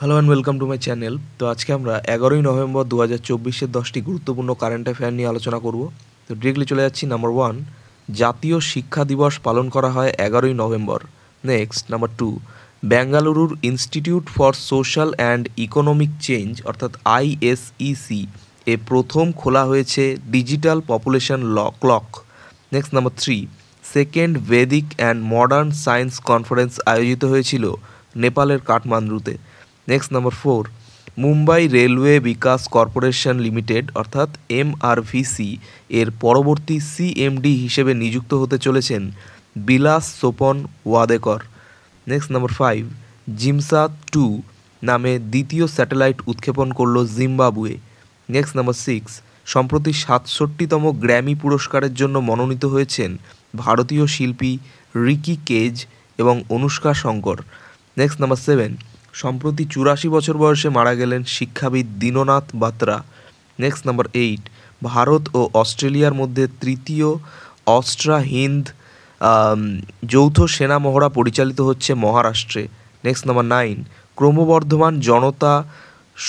Hello and welcome to my channel. তো আজকে আমরা 11ই নভেম্বর 2024-এর 10টি গুরুত্বপূর্ণ কারেন্ট অ্যাফেয়ার নিয়ে আলোচনা করব। তো ডিরেক্টলি চলে যাচ্ছি। নাম্বার 1, জাতীয় শিক্ষা দিবস পালন করা হয় 11ই নভেম্বর। নেক্সট নাম্বার 2, বেঙ্গালুরুর institute for social and economic change অর্থাৎ ISEC এ প্রথম খোলা হয়েছে digital population clock. Next number 3, second Vedic and modern science conference আয়োজিত হয়েছিল নেপালের কাঠমান্ডুতে। নেক্সট নাম্বার 4, মুম্বাই রেলওয়ে বিকাশ কর্পোরেশন লিমিটেড অর্থাৎ MRVC এর পরবর্তী CMD হিসেবে নিযুক্ত হতে চলেছেন বিলাস সোপন ওয়াদেকর। নেক্সট নাম্বার 5, জিমসাট-2 নামে দ্বিতীয় স্যাটেলাইট উৎক্ষেপণ করল জিম্বাবুয়ে। নেক্সট নাম্বার 6, সম্প্রতি 67তম গ্র্যামি পুরস্কারের জন্য মনোনীত হয়েছেন ভারতীয় শিল্পী রিকি কেজ এবং অনুষ্কা শঙ্কর। নেক্সট নাম্বার 7, সম্প্রতি 84 বছর বয়সে মারা গেলেন শিক্ষাবিদ দীননাথ বাত্রা। নেক্সট নাম্বার 8, ভারত ও অস্ট্রেলিয়ার মধ্যে তৃতীয় অস্ট্রা হিন্দ যৌথ সেনা মহড়া পরিচালিত হচ্ছে মহারাষ্ট্রে। নেক্সট নাম্বার 9, ক্রমবর্ধমান জনতা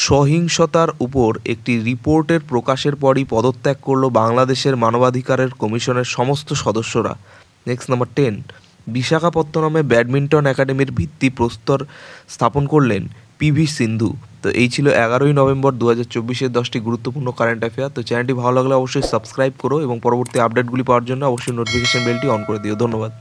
সহিংসতার উপর একটি রিপোর্টের প্রকাশের পরই পদত্যাগ করল বাংলাদেশের মানবাধিকারের কমিশনের সমস্ত সদস্যরা। নেক্সট নাম্বার 10, বিশাখাপত্তনমে ব্যাডমিন্টন একাডেমির ভিত্তিপ্রস্তর স্থাপন করলেন PV সিন্ধু। তো এই ছিল 11ই নভেম্বর 2024-এর 10টি গুরুত্বপূর্ণ কারেন্ট অ্যাফেয়ার। তো চ্যানেলটি ভালো লাগলে অবশ্যই সাবস্ক্রাইব করো এবং পরবর্তী আপডেটগুলি পাওয়ার জন্য অবশ্যই নোটিফিকেশন বেলটি অন করে দিও। ধন্যবাদ।